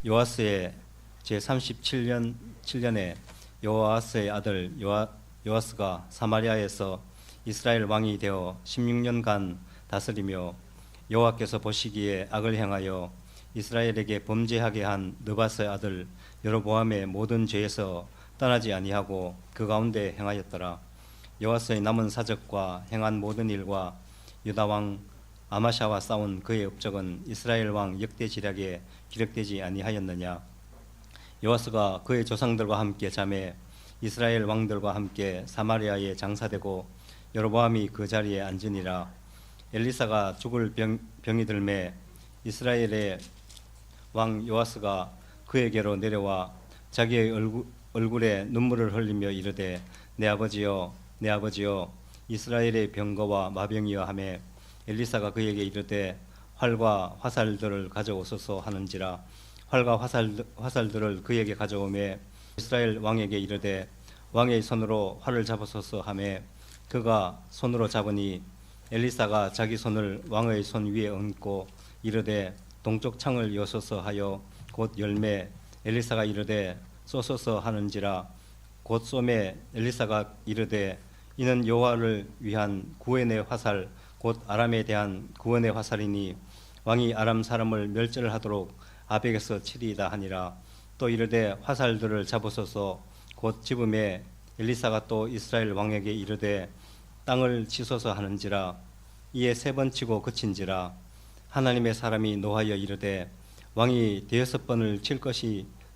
요아스의 제37년에 요아스의 아들 요아스가 사마리아에서 이스라엘 왕이 되어 16년간 다스리며 여호와께서 보시기에 악을 행하여 이스라엘에게 범죄하게 한 느밧의 아들 여로보암의 모든 죄에서 떠나지 아니하고 그 가운데 행하였더라. 여호와의 남은 사적과 행한 모든 일과 유다 왕 아마샤와 싸운 그의 업적은 이스라엘 왕 역대지략에 기록되지 아니하였느냐. 여호와가 그의 조상들과 함께 잠에 이스라엘 왕들과 함께 사마리아에 장사되고 여로보암이 그 자리에 앉으니라. 엘리사가 죽을 병이 들매 이스라엘의 왕 요아스가 그에게로 내려와 자기의 얼굴에 눈물을 흘리며 이르되 내 아버지여 내 아버지여 이스라엘의 병거와 마병이여 하매 엘리사가 그에게 이르되 활과 화살들을 가져오소서 하는지라. 활과 화살들을 그에게 가져오매 이스라엘 왕에게 이르되 왕의 손으로 활을 잡으소서 하매 그가 손으로 잡으니 엘리사가 자기 손을 왕의 손 위에 얹고 이르되 동쪽 창을 여소서 하여 곧 열매 엘리사가 이르되 쏘소서 하는지라. 곧 쏘매 엘리사가 이르되 이는 여호와를 위한 구원의 화살 곧 아람에 대한 구원의 화살이니 왕이 아람 사람을 멸절하도록 아벡에서 치리이다 하니라. 또 이르되 화살들을 잡으소서 곧 집음에 엘리사가 또 이스라엘 왕에게 이르되 땅을 치소서 하는지라. 이에 세 번 치고 그친지라. 하나님의 사람이 노하여 이르되 왕이 대여섯 번을 칠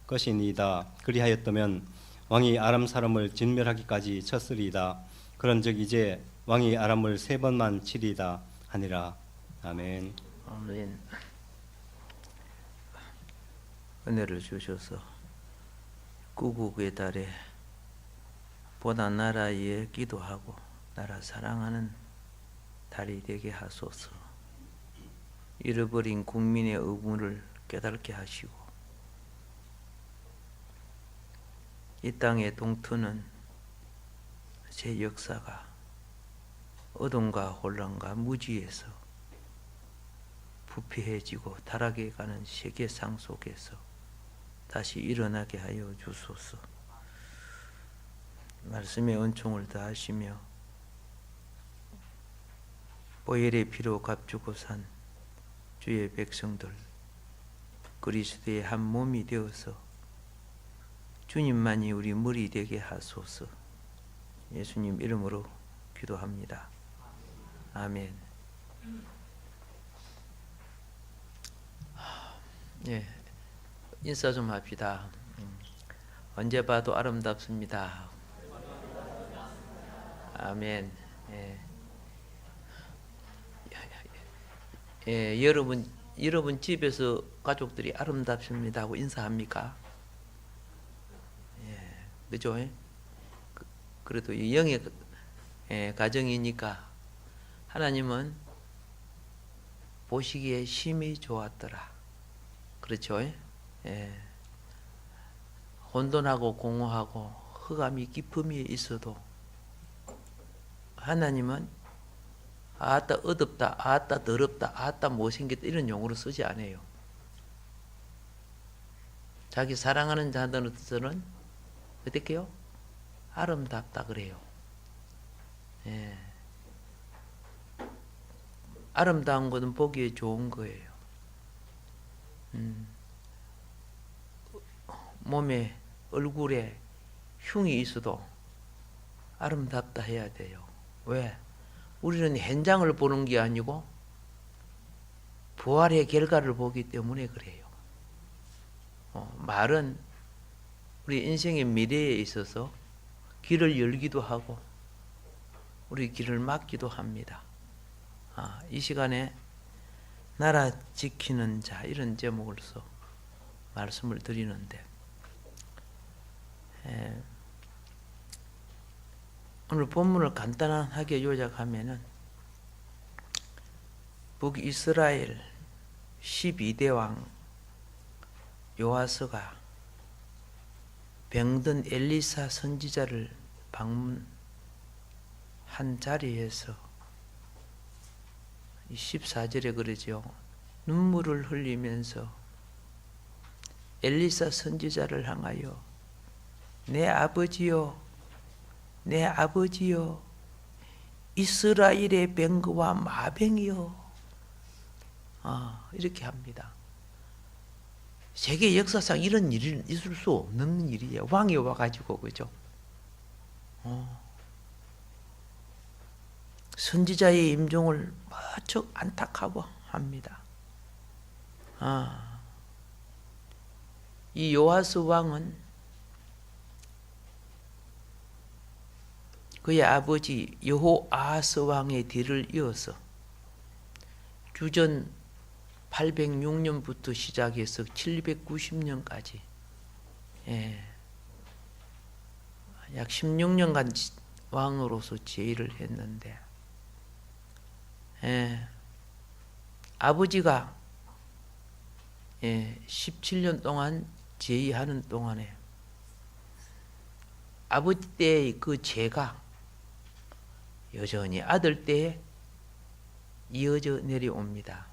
것이니이다. 그리하였다면 왕이 아람 사람을 진멸하기까지 쳤으리이다. 그런즉 이제 왕이 아람을 세 번만 치리이다 하니라. 아멘. 아멘. 은혜를 주셔서 구국의 달에 보다 나라에 기도하고 나라 사랑하는 달이 되게 하소서. 잃어버린 국민의 의무를 깨닫게 하시고 이 땅의 동트는 제 역사가 어둠과 혼란과 무지에서 부패해지고 타락해 가는 세계상 속에서 다시 일어나게 하여 주소서. 말씀의 은총을 다하시며 보혈의 피로 값주고 산 주의 백성들 그리스도의 한 몸이 되어서 주님만이 우리 머리 되게 하소서. 예수님 이름으로 기도합니다. 아멘. 예, 인사 좀 합시다. 언제 봐도 아름답습니다. 아멘. 예, 여러분 집에서 가족들이 아름답습니다 하고 인사합니까? 예, 그죠? 그래도 영의 가정이니까 하나님은 보시기에 심히 좋았더라. 그렇죠? 예. 혼돈하고 공허하고 흑암이 깊음이 있어도 하나님은 아따 어둡다, 아따 더럽다, 아따 못생겼다 이런 용어로 쓰지 않아요. 자기 사랑하는 자들은 어떻게요? 아름답다 그래요. 예. 아름다운 것은 보기에 좋은 거예요. 몸에 얼굴에 흉이 있어도 아름답다 해야 돼요. 왜? 우리는 현장을 보는 게 아니고 부활의 결과를 보기 때문에 그래요. 말은 우리 인생의 미래에 있어서 길을 열기도 하고 우리 길을 막기도 합니다. 이 시간에 나라 지키는 자 이런 제목으로서 말씀을 드리는데 오늘 본문을 간단하게 요약하면은 북이스라엘 12대 왕 요아스가 병든 엘리사 선지자를 방문한 자리에서 14절에 그러죠. 눈물을 흘리면서 엘리사 선지자를 향하여 내 아버지여, 내 아버지여, 이스라엘의 병거와 마병이여. 이렇게 합니다. 세계 역사상 이런 일이 있을 수 없는 일이에요. 왕이 와가지고, 그죠? 선지자의 임종을 무척 안타까워합니다. 이 요아스 왕은 그의 아버지 여호아하스 왕의 뒤를 이어서 주전 806년부터 시작해서 790년까지 약 16년간 왕으로서 제위를 했는데, 아버지가 17년 동안 제위하는 동안에 아버지 때의 그 죄가 여전히 아들 때에 이어져 내려옵니다.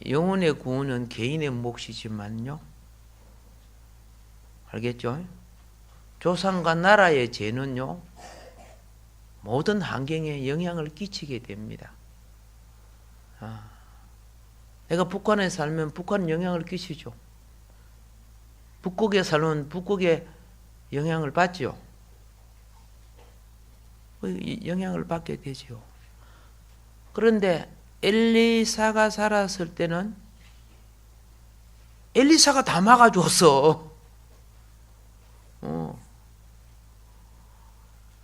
영혼의 구원은 개인의 몫이지만요, 알겠죠? 조상과 나라의 죄는요, 모든 환경에 영향을 끼치게 됩니다. 내가 북한에 살면 북한은 영향을 끼치죠. 북극에 살면 북극에 영향을 받죠. 영향을 받게 되죠. 그런데 엘리사가 살았을 때는 엘리사가 다 막아줬어.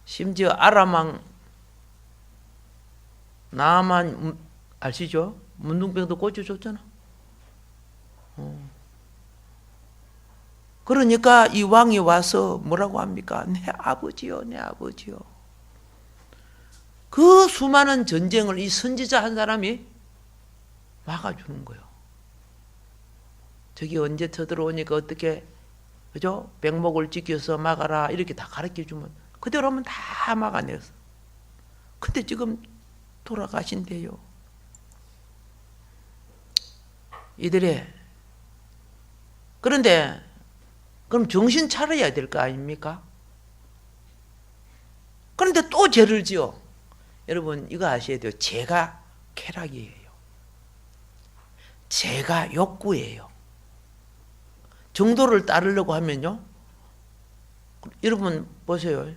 심지어 아람 왕 나만 아시죠? 문둥병도 고쳐줬잖아. 그러니까 이 왕이 와서 뭐라고 합니까? 내 아버지요, 내 아버지요. 그 수많은 전쟁을 이 선지자 한 사람이 막아주는 거예요. 저기 언제 쳐들어오니까 어떻게, 그죠? 백목을 지켜서 막아라, 이렇게 다 가르쳐 주면 그대로 하면 다 막아내서. 근데 지금 돌아가신대요. 이들의. 그런데 그럼 정신 차려야 될 거 아닙니까? 그런데 또 죄를 지어. 여러분 이거 아셔야 돼요. 죄가 쾌락이에요. 죄가 욕구예요. 정도를 따르려고 하면요, 여러분 보세요.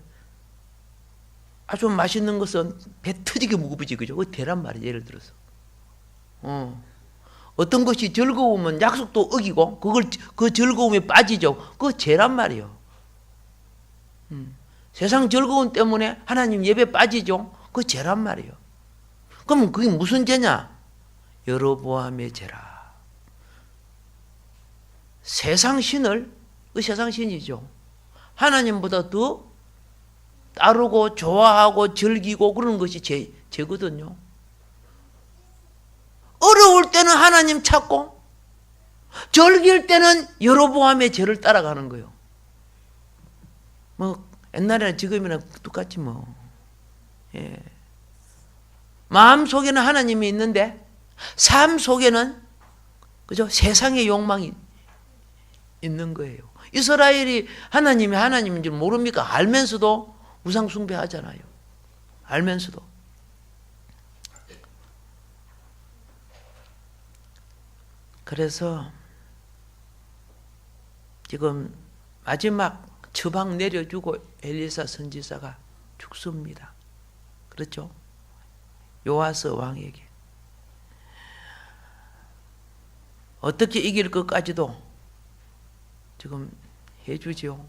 아주 맛있는 것은 배 터지게 무거워지, 그죠? 그 되란 말이에요. 예를 들어서 어떤 것이 즐거우면 약속도 어기고 그 즐거움에 빠지죠. 그거 죄란 말이에요. 세상 즐거움 때문에 하나님 예배 빠지죠. 그거 죄란 말이에요. 그럼 그게 무슨 죄냐? 여로보암의 죄라. 세상 신을, 그 세상 신이죠, 하나님보다 더 따르고 좋아하고 즐기고 그러는 것이 죄거든요. 어려울 때는 하나님 찾고 즐길 때는 여로보암의 죄를 따라가는 거예요. 뭐 옛날에나 지금이나 똑같지 뭐. 마음 속에는 하나님이 있는데 삶 속에는, 그죠? 세상의 욕망이 있는 거예요. 이스라엘이 하나님이 하나님인 줄 모릅니까? 알면서도 우상 숭배하잖아요. 알면서도. 그래서 지금 마지막 처방 내려주고 엘리사 선지자가 죽습니다. 그렇죠? 요아스 왕에게. 어떻게 이길 것까지도 지금 해주죠.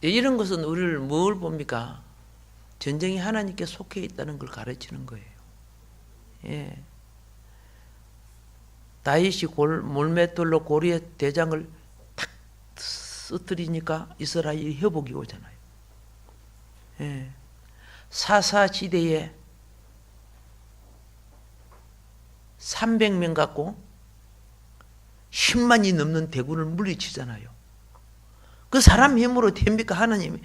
이런 것은 우리를 뭘 봅니까? 전쟁이 하나님께 속해 있다는 걸 가르치는 거예요. 다윗이 몰맷돌로 고리의 대장을 탁 쓰러뜨리니까 이스라엘이 회복이 오잖아요. 사사시대에 300명 갖고 10만이 넘는 대군을 물리치잖아요. 그 사람 힘으로 됩니까? 하나님이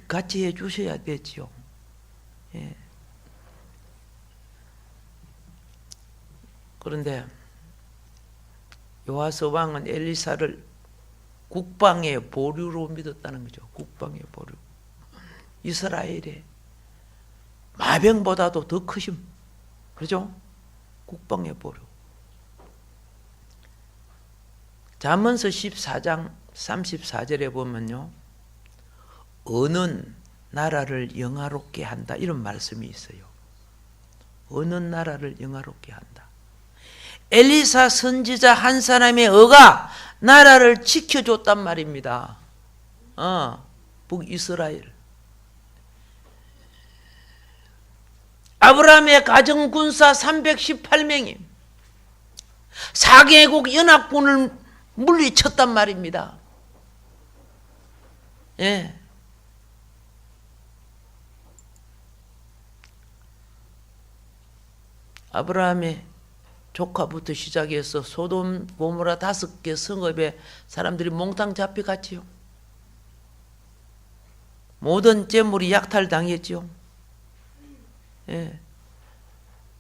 같이 해주셔야 되지요. 그런데 요아스 왕은 엘리사를 국방의 보류로 믿었다는 거죠. 국방의 보류. 이스라엘의 마병보다도 더 크심. 그렇죠? 국방의 보류. 잠언서 14장 34절에 보면요, 어느 나라를 영화롭게 한다, 이런 말씀이 있어요. 어느 나라를 영화롭게 한다. 엘리사 선지자 한 사람의 의가 나라를 지켜줬단 말입니다. 북이스라엘. 아브라함의 가정군사 318명이 4개국 연합군을 물리쳤단 말입니다. 예. 아브라함의 조카부터 시작해서 소돔 고모라 5개 성읍에 사람들이 몽땅 잡혀갔지요. 모든 재물이 약탈당했지요. 예.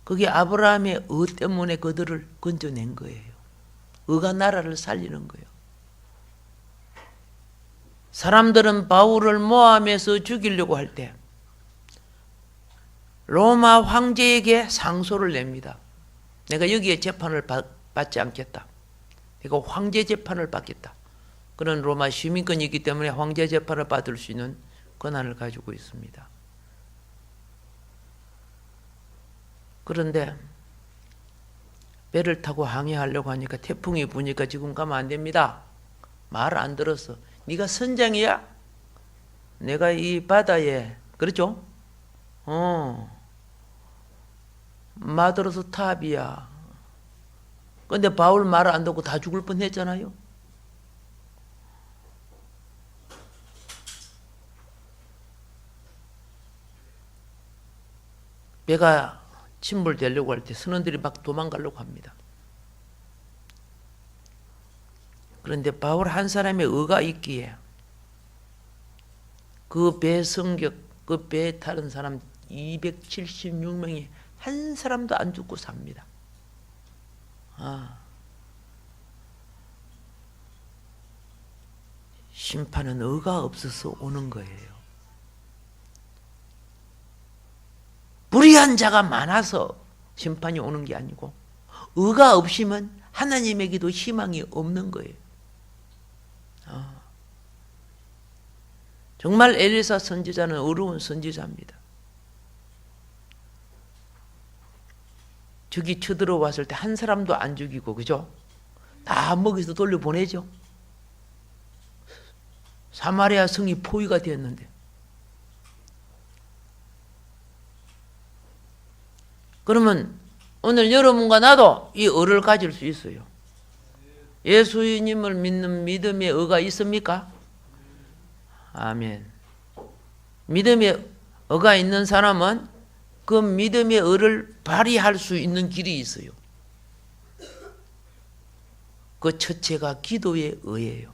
그게 아브라함의 의 때문에 그들을 건져낸 거예요. 의가 나라를 살리는 거예요. 사람들은 바울을 모함해서 죽이려고 할 때 로마 황제에게 상소를 냅니다. 내가 여기에 재판을 받지 않겠다. 내가 황제 재판을 받겠다. 그런 로마 시민권이기 때문에 황제 재판을 받을 수 있는 권한을 가지고 있습니다. 그런데 배를 타고 항해하려고 하니까 태풍이 부니까 지금 가면 안 됩니다. 말 안 들었어. 네가 선장이야? 내가 이 바다에, 그렇죠? 마드로스 탑이야. 근데 바울 말을 안 듣고 다 죽을 뻔 했잖아요. 배가 침몰되려고 할 때 선원들이 막 도망가려고 합니다. 그런데 바울 한 사람의 의가 있기에 그 배 승격, 그 배에 타는 사람 276명이 한 사람도 안 죽고 삽니다. 심판은 의가 없어서 오는 거예요. 불의한 자가 많아서 심판이 오는 게 아니고 의가 없으면 하나님에게도 희망이 없는 거예요. 정말 엘리사 선지자는 어려운 선지자입니다. 적이 쳐들어왔을 때 한 사람도 안 죽이고, 그죠? 다 먹여서 돌려보내죠. 사마리아 성이 포위가 되었는데. 그러면 오늘 여러분과 나도 이 의를 가질 수 있어요. 예수님을 믿는 믿음의 의가 있습니까? 아멘. 믿음의 의가 있는 사람은 그 믿음의 의를 발휘할 수 있는 길이 있어요. 그 첫째가 기도의 의예요.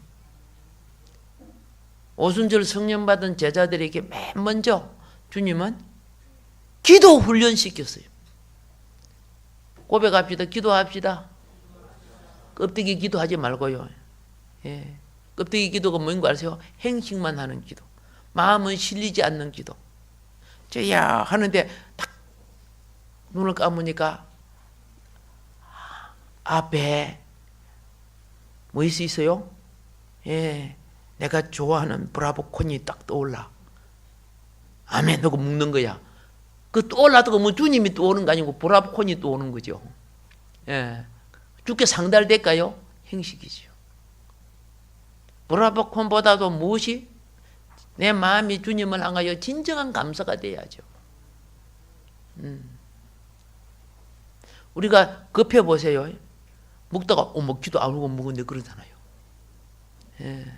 오순절 성령 받은 제자들에게 맨 먼저 주님은 기도 훈련시켰어요. 고백합시다. 기도합시다. 껍데기 기도하지 말고요. 예. 껍데기 기도가 뭔지 아세요? 행식만 하는 기도. 마음은 실리지 않는 기도. 저야 하는데 딱 눈을 감으니까 앞에 뭐 있어요? 예, 내가 좋아하는 브라보콘이 딱 떠올라. 아멘. 하고 묵는 거야. 그 떠올라도 뭐 주님이 또 오는 거 아니고 브라보콘이 또 오는 거죠. 예, 주께 상달될까요? 행식이죠. 브라보콘보다도 무엇이? 내 마음이 주님을 향하여 진정한 감사가 돼야죠. 우리가 급해 보세요. 먹다가 먹지도 않고 먹는데 그러잖아요. 예.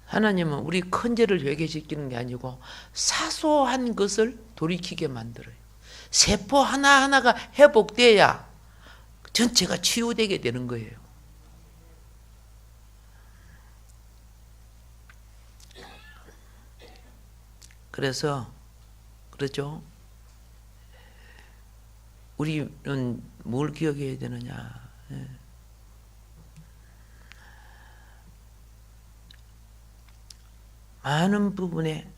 하나님은 우리 큰 죄를 회개시키는 게 아니고 사소한 것을 돌이키게 만들어요. 세포 하나하나가 회복돼야 전체가 치유되게 되는 거예요. 그래서 그렇죠? 우리는 뭘 기억해야 되느냐? 많은 부분에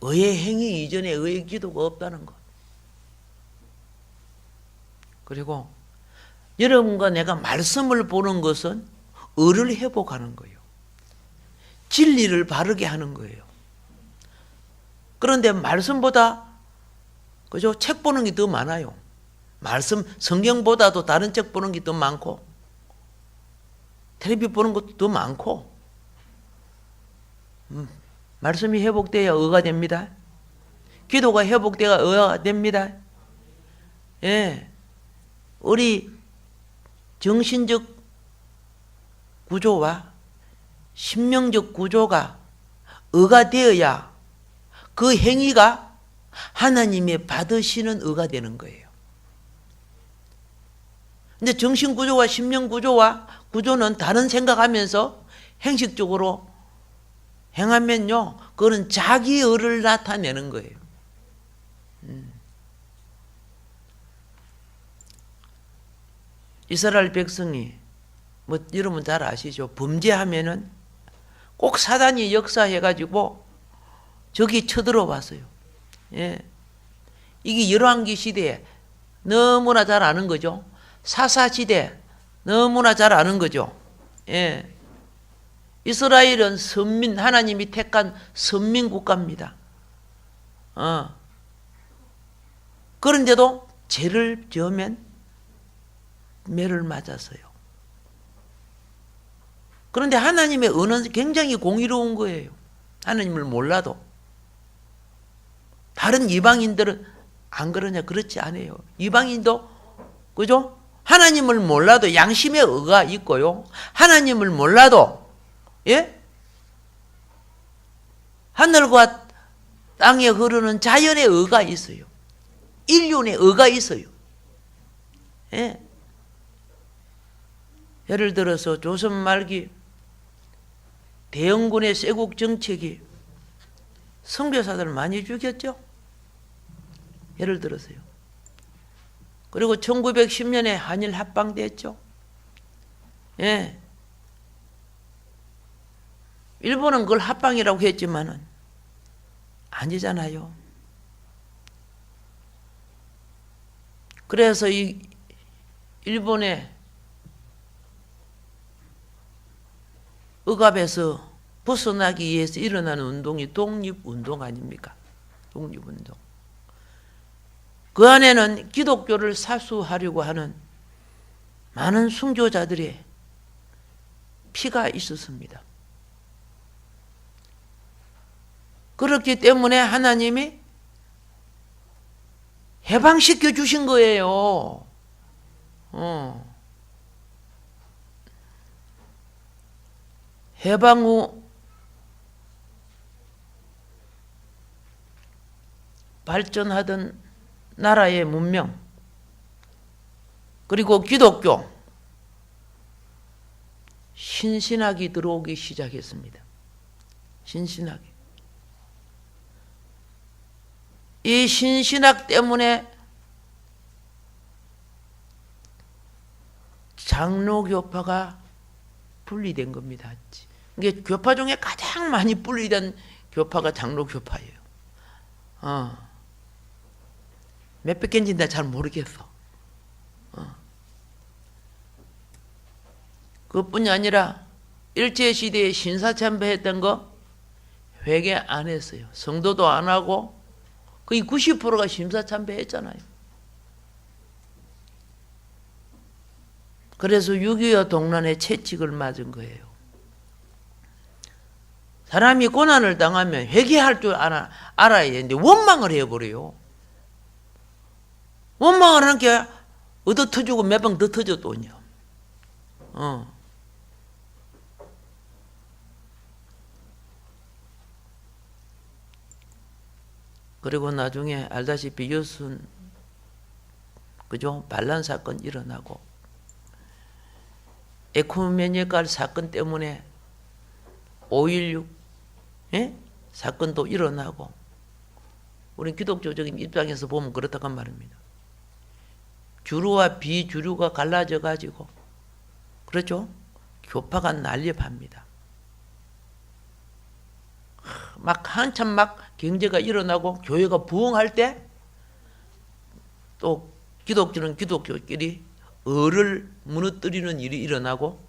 의의 행위 이전에 의의 기도가 없다는 것. 그리고 여러분과 내가 말씀을 보는 것은 의를 회복하는 거예요. 진리를 바르게 하는 거예요. 그런데 말씀보다 그죠? 책 보는 게 더 많아요. 말씀 성경보다도 다른 책 보는 게 더 많고 텔레비 보는 것도 더 많고 말씀이 회복돼야 의가 됩니다. 기도가 회복돼야 의가 됩니다. 예, 우리 정신적 구조와 심령적 구조가 의가 되어야 그 행위가 하나님이 받으시는 의가 되는 거예요. 근데 정신 구조와 심령 구조와 구조는 다른 생각하면서 행식적으로 행하면요, 그거는 자기 의를 나타내는 거예요. 이스라엘 백성이 뭐 여러분 잘 아시죠? 범죄하면은 꼭 사단이 역사해가지고 적이 쳐들어왔어요. 예. 이게 열왕기 시대에 너무나 잘 아는 거죠. 사사시대 너무나 잘 아는 거죠. 예. 이스라엘은 선민, 하나님이 택한 선민 국가입니다. 그런데도 죄를 지으면 매를 맞았어요. 그런데 하나님의 은은 굉장히 공의로운 거예요. 하나님을 몰라도. 다른 이방인들은 안 그러냐? 그렇지 않아요. 이방인도, 그죠? 하나님을 몰라도 양심의 의가 있고요. 하나님을 몰라도, 예? 하늘과 땅에 흐르는 자연의 의가 있어요. 인륜의 의가 있어요. 예? 예를 들어서 조선 말기 대영군의 쇄국 정책이 선교사들을 많이 죽였죠. 예를 들어서요. 그리고 1910년에 한일 합방됐죠. 예. 일본은 그걸 합방이라고 했지만은 아니잖아요. 그래서 이 일본의 억압에서 벗어나기 위해서 일어나는 운동이 독립운동 아닙니까? 독립운동. 그 안에는 기독교를 사수하려고 하는 많은 순교자들의 피가 있었습니다. 그렇기 때문에 하나님이 해방시켜 주신 거예요. 해방 후 발전하던 나라의 문명, 그리고 기독교, 신신학이 들어오기 시작했습니다. 신신학이. 이 신신학 때문에 장로교파가 분리된 겁니다. 이게 교파 중에 가장 많이 분리된 교파가 장로교파예요. 몇백 개인지 잘 모르겠어. 그것뿐이 아니라 일제시대에 신사참배했던 거 회개 안 했어요. 성도도 안 하고 거의 90%가 신사참배했잖아요. 그래서 6.25 동란에 채찍을 맞은 거예요. 사람이 고난을 당하면 회개할 줄 알아야 되는데 원망을 해버려요. 원망을 한 게 얻어 터주고 몇 방 더 터졌더니요. 그리고 나중에 알다시피 여순, 그죠? 반란 사건 일어나고 에쿠메니칼 사건 때문에 5.16 예? 사건도 일어나고 우리 기독교적인 입장에서 보면 그렇다고 말입니다. 주류와 비주류가 갈라져 가지고 그렇죠? 교파가 난립합니다. 막 한참 막 경제가 일어나고 교회가 부흥할 때 또 기독교는 기독교끼리 을을 무너뜨리는 일이 일어나고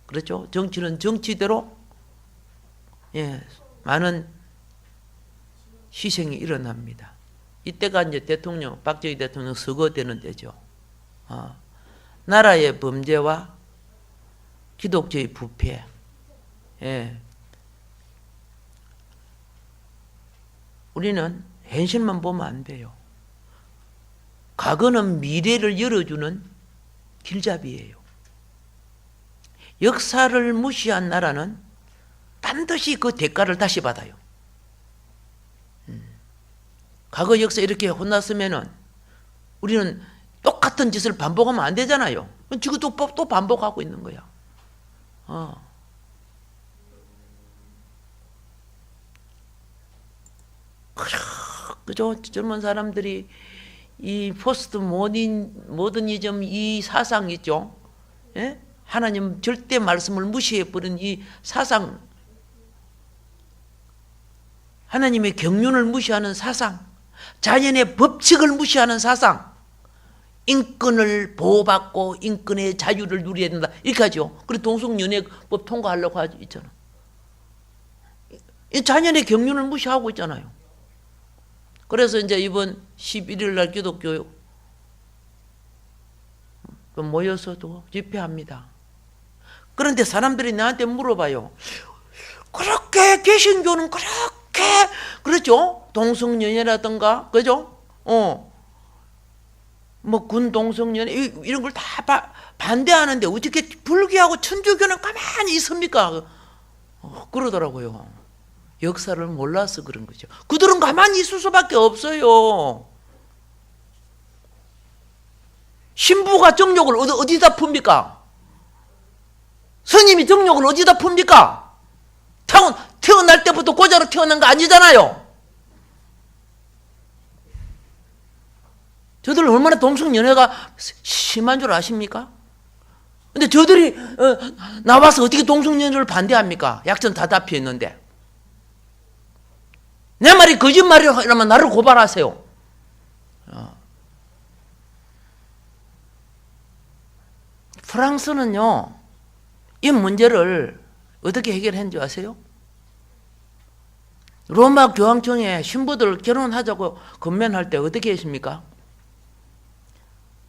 그렇죠? 정치는 정치대로 많은 희생이 일어납니다. 이때가 이제 대통령 박정희 대통령 서거되는 때죠. 나라의 범죄와 기독교의 부패. 우리는 현실만 보면 안 돼요. 과거는 미래를 열어주는 길잡이예요. 역사를 무시한 나라는 반드시 그 대가를 다시 받아요. 과거 역사 이렇게 혼났으면은 우리는 똑같은 짓을 반복하면 안 되잖아요. 지금 또 반복하고 있는 거야. 그죠? 젊은 사람들이 이 포스트 모더니즘 이 사상 있죠? 예? 하나님 절대 말씀을 무시해버린 이 사상, 하나님의 경륜을 무시하는 사상, 자연의 법칙을 무시하는 사상, 인권을 보호받고 인권의 자유를 누려야 된다. 이렇게 하죠. 그리고 동성연애법 통과하려고 하죠. 있잖아. 이 자연의 경륜을 무시하고 있잖아요. 그래서 이제 이번 11일 날 기독교 모여서도 집회합니다. 그런데 사람들이 나한테 물어봐요. 그렇게 개신교는 그렇게 그렇죠? 동성연애라든가 그죠? 뭐 군동성연애 이런 걸 다 반대하는데 어떻게 불교하고 천주교는 가만히 있습니까? 그러더라고요. 역사를 몰라서 그런 거죠. 그들은 가만히 있을 수밖에 없어요. 신부가 정욕을 어디다 풉니까? 스님이 정욕을 어디다 풉니까? 태어날 때부터 고자로 태어난 거 아니잖아요. 저들 얼마나 동성연애가 심한 줄 아십니까? 근데 저들이 나와서 어떻게 동성연애를 반대합니까? 약점 다 답피했는데. 내 말이 거짓말이라면 나를 고발하세요. 프랑스는요, 이 문제를 어떻게 해결했는지 아세요? 로마 교황청에 신부들 결혼하자고 건면할 때 어떻게 했습니까?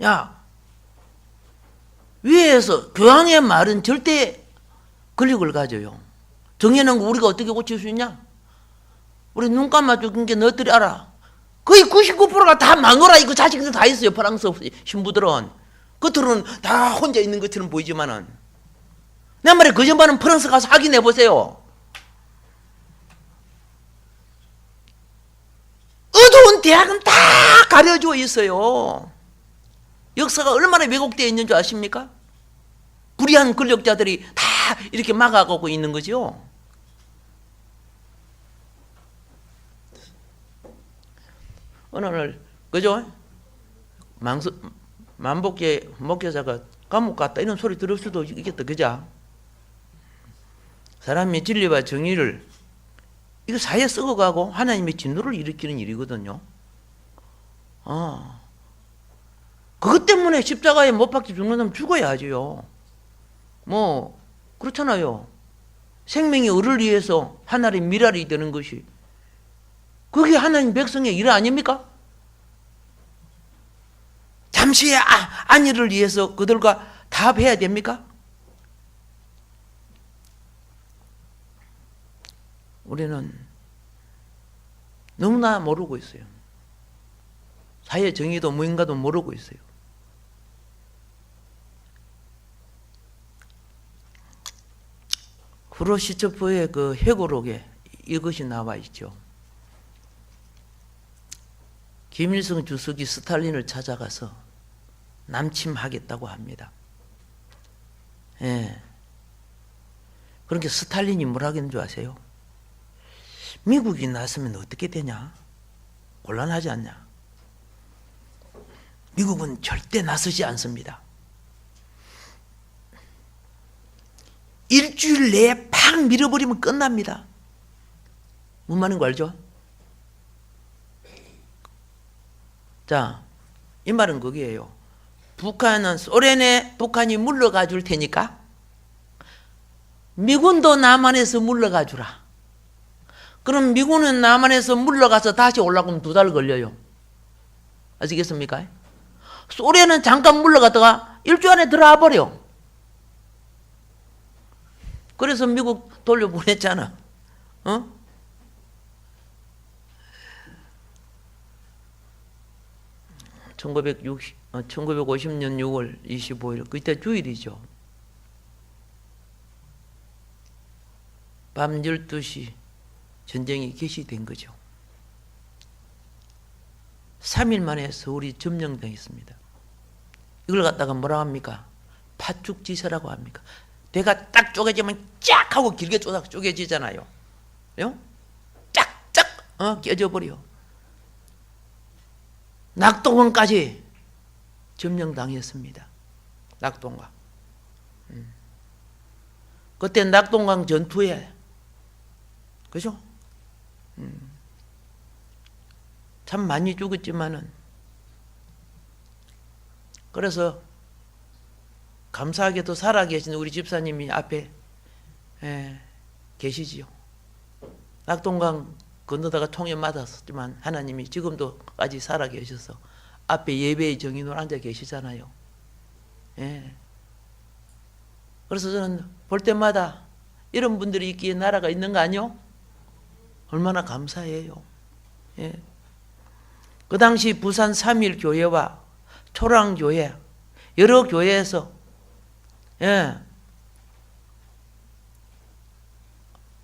야, 위에서 교황의 말은 절대 권력을 가져요. 정해놓은 거 우리가 어떻게 고칠 수 있냐? 우리 눈 감아 죽은 게 너희들이 알아. 거의 99%가 다 마누라 이거 자식들 다 있어요. 프랑스 신부들은. 겉으로는 다 혼자 있는 것처럼 보이지만은 내 말에 거짓말은 프랑스 가서 확인해 보세요. 어두운 대학은 다 가려져 있어요. 역사가 얼마나 왜곡되어 있는 줄 아십니까? 불의한 권력자들이 다 이렇게 막아가고 있는 거죠. 어느 날 그죠? 만복계 목회자가 감옥 갔다 이런 소리 들을 수도 있겠다. 그죠? 사람이 진리와 정의를 이거 사회에 썩어가고 하나님의 진노를 일으키는 일이거든요. 그것 때문에 십자가에 못 박혀 죽는 사람 죽어야 하지요. 뭐 그렇잖아요. 생명이 을을 위해서 하나님의 미랄이 되는 것이 그게 하나님 백성의 일 아닙니까? 잠시의 안위를 위해서 그들과 타협해야 됩니까? 우리는 너무나 모르고 있어요. 사회 정의도 무인가도 모르고 있어요. 후르시초프의 그 회고록에 이것이 나와 있죠. 김일성 주석이 스탈린을 찾아가서 남침하겠다고 합니다. 예. 그러니까 스탈린이 뭐라 했는 줄 아세요? 미국이 나서면 어떻게 되냐? 곤란하지 않냐? 미국은 절대 나서지 않습니다. 일주일 내에 팍 밀어버리면 끝납니다. 뭔 말인 거 알죠? 자, 이 말은 그게예요. 북한은 소련에 북한이 물러가 줄 테니까 미군도 남한에서 물러가 주라. 그럼 미군은 남한에서 물러가서 다시 올라가면 2달 걸려요. 아시겠습니까? 소련은 잠깐 물러갔다가 일주일 안에 들어와 버려. 그래서 미국 돌려보냈잖아. 1950년 6월 25일 그때 주일이죠. 밤 12시 전쟁이 개시된 거죠. 3일 만에 서울이 점령당했습니다. 이걸 갖다가 뭐라 합니까? 파죽지세라고 합니까? 배가 딱 쪼개지면 쫙 하고 길게 쪼개지잖아요. 쫙쫙 깨져버려. 낙동강까지 점령당했습니다. 낙동강. 그때 낙동강 전투에 그죠? 참 많이 죽었지만은 그래서 감사하게도 살아계신 우리 집사님이 앞에 계시지요. 낙동강 건너다가 총에 맞았지만 하나님이 지금도까지 살아계셔서 앞에 예배의 정인으로 앉아 계시잖아요. 그래서 저는 볼 때마다 이런 분들이 있기에 나라가 있는 거 아니요? 얼마나 감사해요. 그 당시 부산 3.1 교회와 초랑교회 여러 교회에서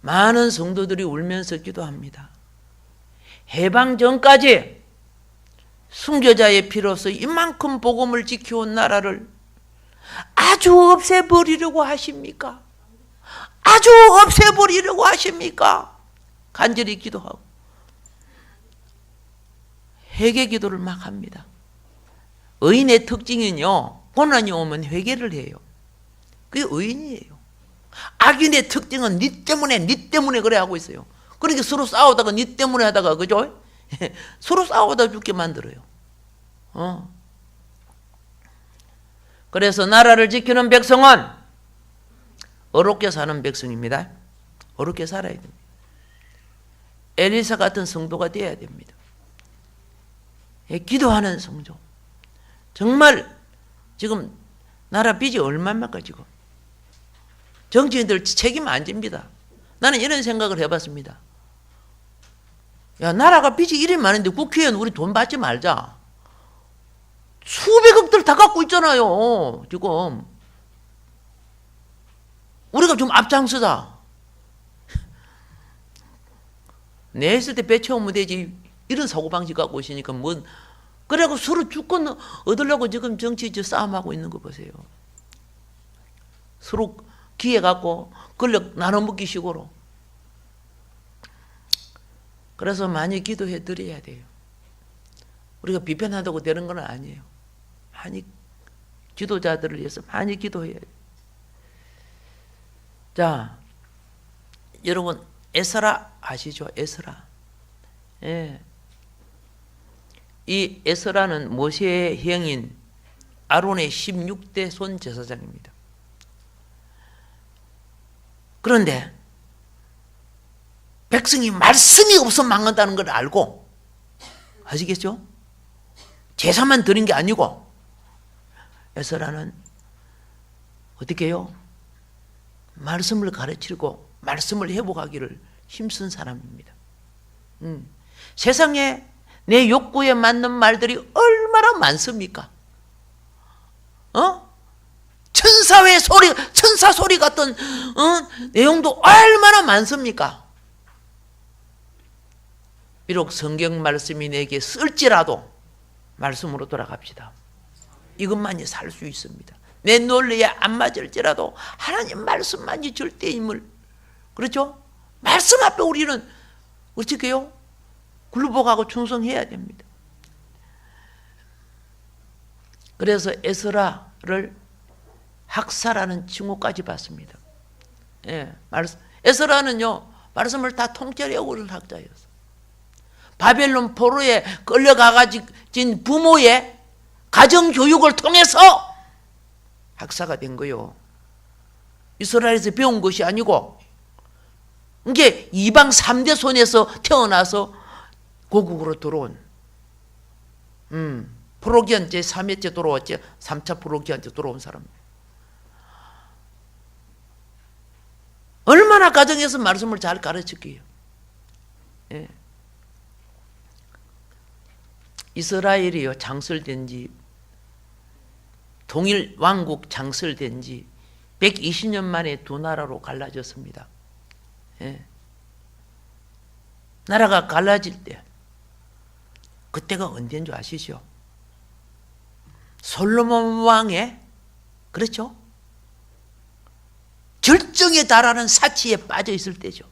많은 성도들이 울면서 기도합니다. 해방 전까지 순교자의 피로서 이만큼 복음을 지켜온 나라를 아주 없애버리려고 하십니까? 아주 없애버리려고 하십니까? 간절히 기도하고 회개 기도를 막 합니다. 의인의 특징은요, 고난이 오면 회개를 해요. 그게 의인이에요. 악인의 특징은 니 때문에 그래 하고 있어요. 그러니까 서로 싸우다가 니 때문에 하다가 그죠? 서로 싸우다 죽게 만들어요. 그래서 나라를 지키는 백성은 어렵게 사는 백성입니다. 어렵게 살아야 됩니다. 엘리사 같은 성도가 되어야 됩니다. 기도하는 성도. 정말 지금 나라 빚이 얼마입니까 지금? 정치인들 책임 안 집니다. 나는 이런 생각을 해봤습니다. 야, 나라가 빚이 이리 많은데 국회의원 우리 돈 받지 말자. 수백억들 다 갖고 있잖아요. 지금 우리가 좀 앞장서자. 내 있을 때 배 채우면 되지. 이런 사고방식 갖고 오시니까 뭐 그래갖고 서로 주권 얻으려고 지금 정치 싸움하고 있는 거 보세요. 서로 기회 갖고 권력 나눠먹기 식으로. 그래서 많이 기도해 드려야 돼요. 우리가 비판한다고 되는 건 아니에요. 많이 지도자들을 위해서 많이 기도해야 돼요. 자, 여러분 에스라 아시죠? 에스라. 이 에스라는 모세의 형인 아론의 16대 손 제사장입니다. 그런데 백성이 말씀이 없으면 망한다는 걸 알고, 아시겠죠? 제사만 드린 게 아니고 에스라는 어떻게 해요? 말씀을 가르치고 말씀을 회복하기를 힘쓴 사람입니다. 세상에 내 욕구에 맞는 말들이 얼마나 많습니까? 천사 소리 같은 내용도 얼마나 많습니까? 비록 성경 말씀이 내게 쓸지라도 말씀으로 돌아갑시다. 이것만이 살 수 있습니다. 내 논리에 안 맞을지라도 하나님 말씀만이 절대 힘을, 그렇죠? 말씀 앞에 우리는 어떻게 해요? 굴복하고 충성해야 됩니다. 그래서 에스라를 학사라는 칭호까지 받습니다. 예, 에스라는요 말씀을 다 통째로 외우는 학자였어. 바벨론 포로에 끌려가진 부모의 가정교육을 통해서 학사가 된 거요. 이스라엘에서 배운 것이 아니고 이게 이방 3대 손에서 태어나서 고국으로 들어온 프로기안 제3회째 돌아왔지 3차 프로기안제 돌아온 사람입니다. 얼마나 가정에서 말씀을 잘 가르쳤기에. 예. 이스라엘이요 장설된 지 동일 왕국 장설된 지 120년 만에 두 나라로 갈라졌습니다. 예. 나라가 갈라질 때 그때가 언제인 줄 아시죠? 솔로몬 왕의 그렇죠? 절정에 달하는 사치에 빠져 있을 때죠.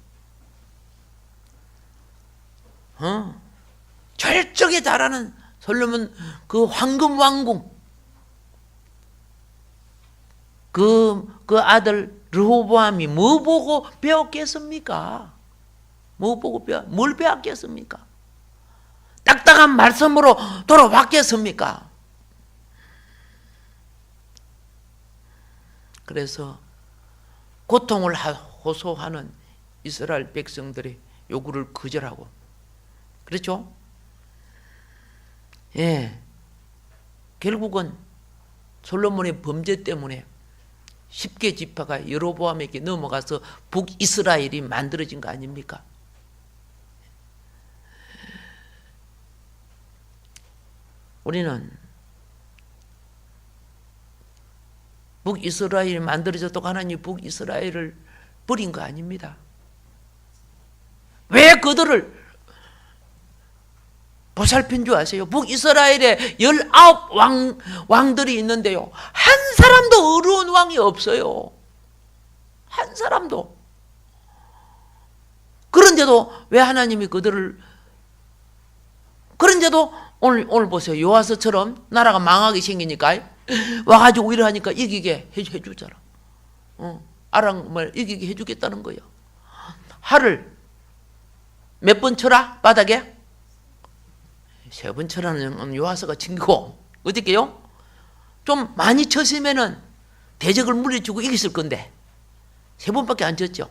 절정에 달하는 솔로몬 그 황금 왕궁 그 아들 르호보암이 뭐 보고 배웠겠습니까? 뭐 보고 뭘 배웠겠습니까? 딱딱한 말씀으로 돌아왔겠습니까? 그래서 고통을 호소하는 이스라엘 백성들의 요구를 거절하고 그렇죠? 예. 결국은 솔로몬의 범죄 때문에 10개 지파가 여로보암에게 넘어가서 북이스라엘이 만들어진 거 아닙니까? 우리는 북이스라엘이 만들어졌다고 하나님이 북이스라엘을 버린 거 아닙니다. 왜 그들을 보살핀 줄 아세요? 북이스라엘에 19 왕들이 있는데요. 한 사람도 어려운 왕이 없어요. 한 사람도. 그런데도 왜 하나님이 그들을 그런데도 오늘 보세요. 요아스처럼 나라가 망하게 생기니까 와가지고 일하니까 이기게 해주잖아. 아랑을 이기게 해주겠다는 거예요. 하를 몇 번 쳐라? 바닥에? 3번 쳐라는 요아스가 친구고 어떻게요? 좀 많이 쳤으면은 대적을 물리치고 이겼을 건데 3번밖에 안 쳤죠.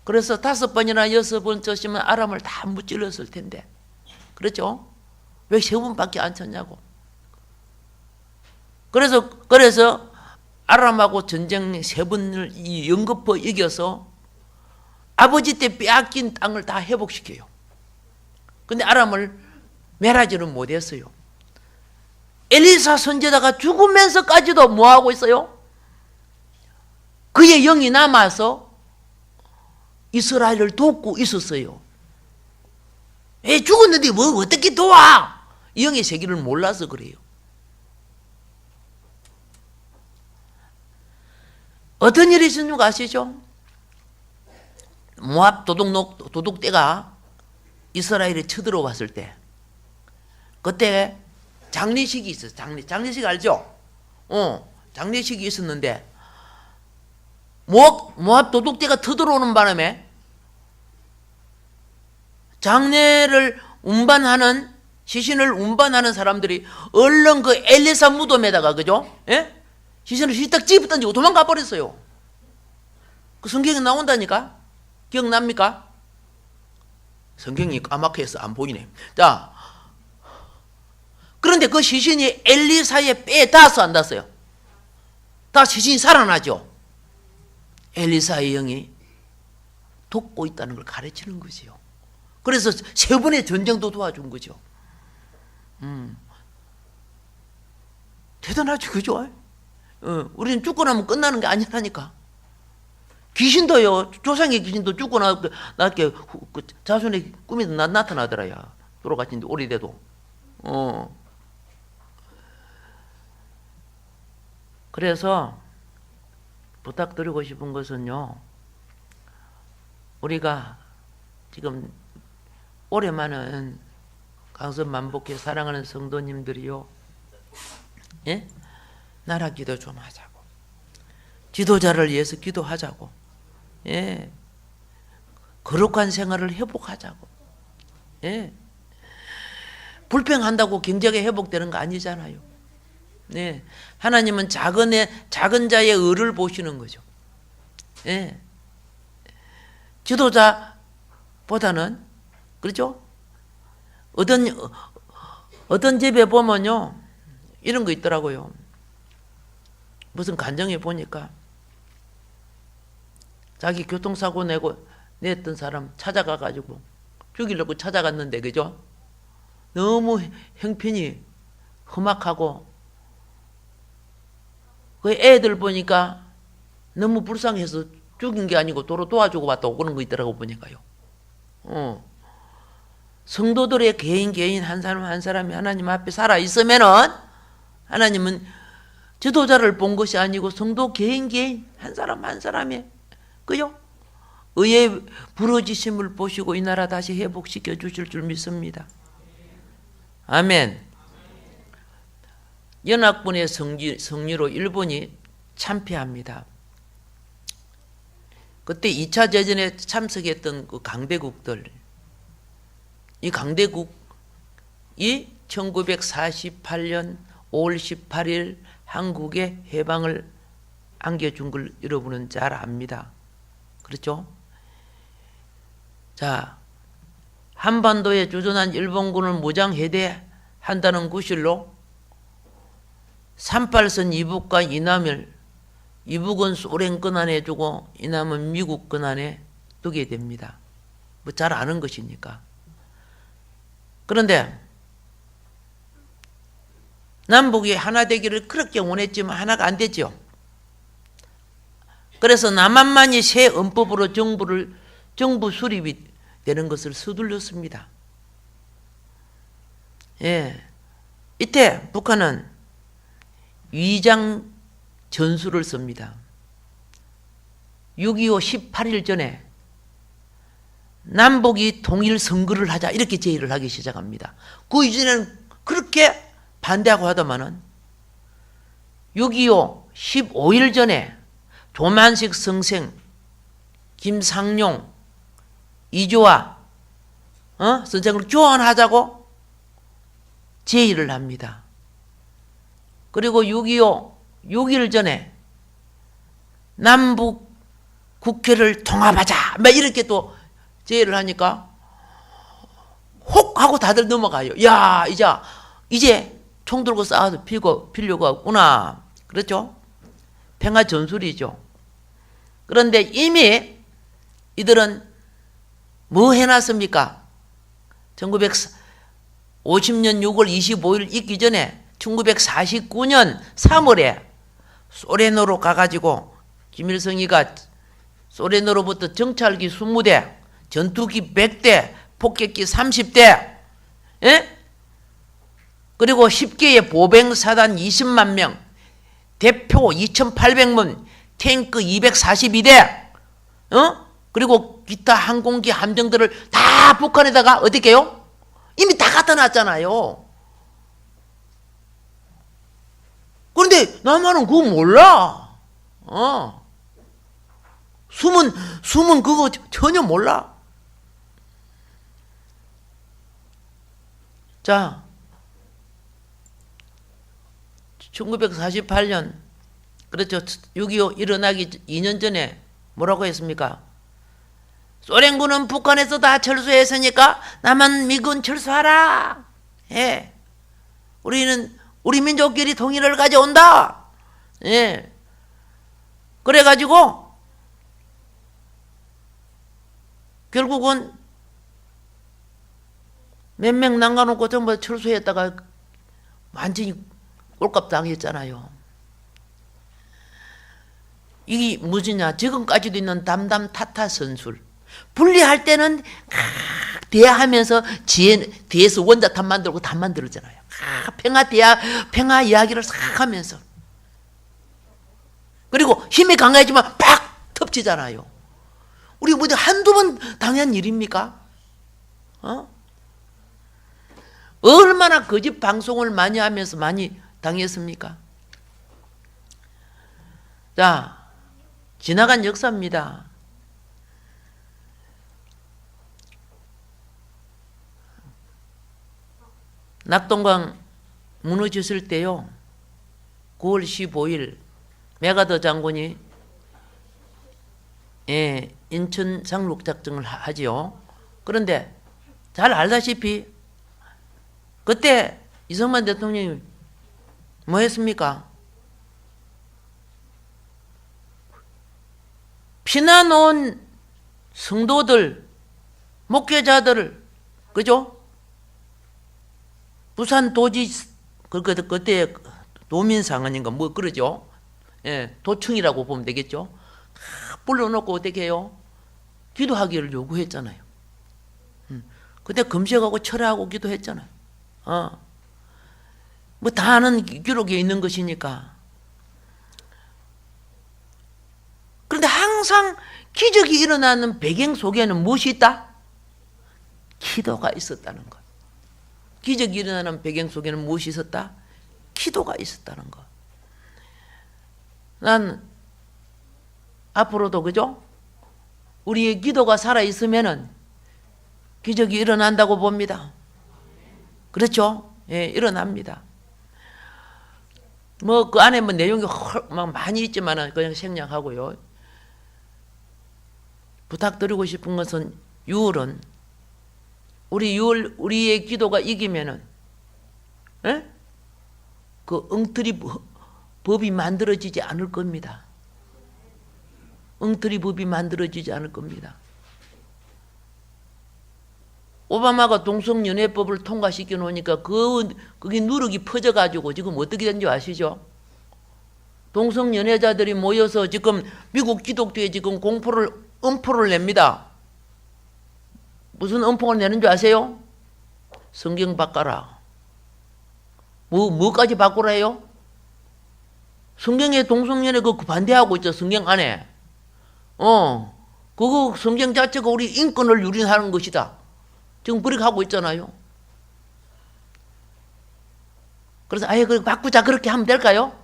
그래서 5번이나 6번 쳤으면 아람을 다 무찔렀을 텐데 그렇죠? 왜 3번밖에 안 쳤냐고. 그래서 아람하고 전쟁 3번을 연거푸 이겨서 아버지 때 빼앗긴 땅을 다 회복시켜요. 근데 아람을 멸하지는 못했어요. 엘리사 선지자가 죽으면서까지도 뭐하고 있어요? 그의 영이 남아서 이스라엘을 돕고 있었어요. 왜 죽었는데 뭐 어떻게 도와? 이 영의 세계를 몰라서 그래요. 어떤 일이 있었는지 아시죠? 모압 도둑떼가 이스라엘에 쳐들어왔을 때 그때 장례식이 있었어요. 장례식 알죠? 장례식이 있었는데 모압 도둑떼가 쳐들어오는 바람에 장례를 운반하는 시신을 운반하는 사람들이 얼른 그 엘리사 무덤에다가 그죠? 예? 시신을 휘딱 집어 던지고 도망가 버렸어요. 그 성경에 나온다니까? 기억납니까? 성경이 까맣게 해서 안 보이네. 자, 그런데 그 시신이 엘리사의 뼈에 닿았어 안 닿았어요? 다 시신이 살아나죠. 엘리사의 영이 돕고 있다는 걸 가르치는 거지요. 그래서 3번의 전쟁도 도와준 거죠. 대단하죠, 그죠? 우리는 죽고 나면 끝나는 게 아니라니까. 귀신도요, 조상의 귀신도 죽고 나게 자손의 꿈에도 나타나더라, 야. 돌아가신 지 오래돼도. 그래서 부탁드리고 싶은 것은요, 우리가 지금 올해 많은 강선 만복회 사랑하는 성도님들이요, 예? 나라 기도 좀 하자고, 지도자를 위해서 기도하자고, 예, 거룩한 생활을 회복하자고, 예, 불평한다고 경제가 회복되는 거 아니잖아요. 네, 하나님은 작은 자의 의를 보시는 거죠. 예, 지도자보다는, 그렇죠? 어떤 집에 보면요, 이런 거 있더라고요. 무슨 간정에 보니까 자기 교통사고 냈던 사람 찾아가가지고 죽이려고 찾아갔는데, 그죠? 너무 형편이 험악하고, 그 애들 보니까 너무 불쌍해서 죽인 게 아니고 도로 도와주고 왔다고 그런 거 있더라고, 보니까요. 성도들의 개인 한 사람 한 사람이 하나님 앞에 살아 있으면은, 하나님은 지도자를 본 것이 아니고 성도 개인 한 사람 한 사람의, 그요? 의의 부러지심을 보시고 이 나라 다시 회복시켜 주실 줄 믿습니다. 아멘. 연합군의 승리로 일본이 참패합니다. 그때 2차 대전에 참석했던 그 강대국들, 이 강대국이 1948년 5월 18일 한국에 해방을 안겨준 걸 여러분은 잘 압니다. 그렇죠? 자, 한반도에 주둔한 일본군을 무장해제한다는 구실로 38선 이북과 이남을, 이북은 소련 권한에 두고 이남은 미국 권한에 두게 됩니다. 뭐 잘 아는 것이니까. 그런데 남북이 하나 되기를 그렇게 원했지만 하나가 안 되죠. 그래서 남한만이 새 헌법으로 정부 수립이 되는 것을 서둘렀습니다. 예, 이때 북한은 위장 전술을 씁니다. 6.25 18일 전에 남북이 통일 선거를 하자, 이렇게 제의를 하기 시작합니다. 그 이전에는 그렇게 반대하고 하더만은 6.25 15일 전에 조만식 선생, 김상용, 이조아 선생을 교환하자고 제의를 합니다. 그리고 6.25 6일 전에 남북 국회를 통합하자, 막 이렇게 또 제의를 하니까 혹 하고 다들 넘어가요. 야, 이제 총 들고 싸워서 필요가 없구나. 그렇죠? 평화 전술이죠. 그런데 이미 이들은 뭐 해놨습니까? 1950년 6월 25일 있기 전에 1949년 3월에 소련으로 가가지고 김일성이가 소련으로부터 정찰기 20대, 전투기 100대, 폭격기 30대, 예? 그리고 10개의 보병사단 20만 명, 대표 2,800문, 탱크 242대, 그리고 기타 항공기 함정들을 다 북한에다가 어떻게 해요? 이미 다 갖다 놨잖아요. 그런데 남한은 그거 몰라. 숨은 그거 전혀 몰라. 자, 1948년, 그렇죠. 6.25 일어나기 2년 전에 뭐라고 했습니까? 소련군은 북한에서 다 철수했으니까 남한 미군 철수하라. 예. 우리 민족끼리 통일을 가져온다. 예. 그래가지고 결국은 몇 명 남겨놓고 전부 철수했다가 완전히 꼴값 당했잖아요. 이게 무엇이냐? 지금까지도 있는 담담 타타 선술. 분리할 때는 대하면서 뒤에서 원자탄 만들고 다 만들었잖아요. 평화 이야기를 싹 하면서. 그리고 힘이 강해지면 팍 덮치잖아요. 우리 뭐 한두 번 당한 일입니까? 얼마나 거짓 방송을 많이 하면서 많이 당했습니까? 자, 지나간 역사입니다. 낙동강 무너졌을 때요, 9월 15일 메가더 장군이 인천 상륙작전을 하지요. 그런데 잘 알다시피 그때 이승만 대통령이 뭐 했습니까? 피난 온 성도들, 목회자들을, 그죠? 부산 도지, 그때 도민상원인가 뭐 그러죠? 도청이라고 보면 되겠죠? 불러놓고 어떻게 해요? 기도하기를 요구했잖아요. 그때 금식하고 철회하고 기도했잖아요. 뭐 다 아는 기록에 있는 것이니까. 그런데 항상 기적이 일어나는 배경 속에는 무엇이 있다? 기도가 있었다는 것. 기적이 일어나는 배경 속에는 무엇이 있었다? 기도가 있었다는 것. 난 앞으로도, 그죠? 우리의 기도가 살아있으면은 기적이 일어난다고 봅니다. 그렇죠? 예, 일어납니다. 뭐 그 안에 뭐 내용이 막 많이 있지만은 그냥 생략하고요. 부탁드리고 싶은 것은 유월은 우리의 기도가 이기면은 그 엉터리 법이 만들어지지 않을 겁니다. 엉터리 법이 만들어지지 않을 겁니다. 오바마가 동성연애법을 통과시켜 놓으니까 그게 누룩이 퍼져가지고 지금 어떻게 된지 아시죠? 동성연애자들이 모여서 지금 미국 기독교에 지금 엄포를 냅니다. 무슨 엄포를 내는 줄 아세요? 성경 바꿔라. 뭐까지 바꾸라 해요? 성경에 동성연애 그거 반대하고 있죠, 성경 안에. 그거 성경 자체가 우리 인권을 유린하는 것이다. 지금 그렇게 하고 있잖아요. 그래서 아예 그 바꾸자 그렇게 하면 될까요?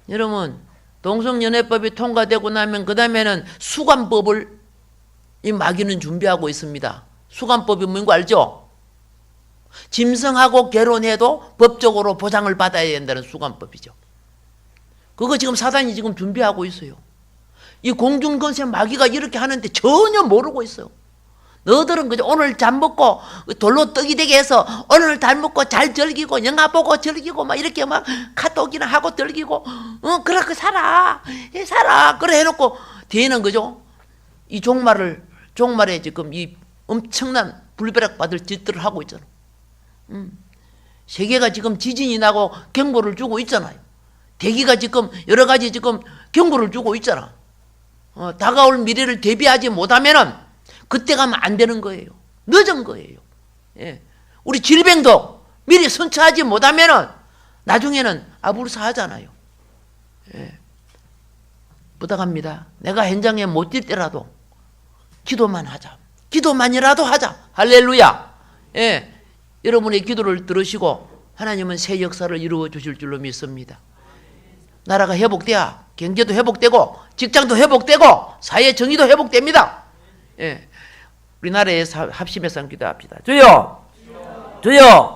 여러분, 동성연애법이 통과되고 나면 그 다음에는 수감법을 이 마귀는 준비하고 있습니다. 수감법이 뭔지 알죠? 짐승하고 결혼해도 법적으로 보장을 받아야 된다는 수감법이죠. 그거 지금 사단이 지금 준비하고 있어요. 이 공중건세 마귀가 이렇게 하는데 전혀 모르고 있어요. 너들은 그저 오늘 잠 먹고 돌로 떡이 되게 해서 오늘 잘 먹고 잘 즐기고 영화 보고 즐기고 막 이렇게 막 카톡이나 하고 즐기고 그렇게 살아. 그래 해놓고 뒤에는 그죠? 이 종말에 지금 이 엄청난 불벼락 받을 짓들을 하고 있잖아. 세계가 지금 지진이 나고 경보를 주고 있잖아요. 대기가 지금 여러 가지 지금 경고를 주고 있잖아. 다가올 미래를 대비하지 못하면은 그때 가면 안 되는 거예요. 늦은 거예요. 예. 우리 질병도 미리 선처하지 못하면은 나중에는 아불사하잖아요. 예. 부탁합니다. 내가 현장에 못 뛸 때라도 기도만 하자. 기도만이라도 하자. 할렐루야. 예. 여러분의 기도를 들으시고 하나님은 새 역사를 이루어 주실 줄로 믿습니다. 나라가 회복돼야 경제도 회복되고 직장도 회복되고 사회 정의도 회복됩니다. 예. 우리나라에 합심해서 기도합시다. 주여! 주여!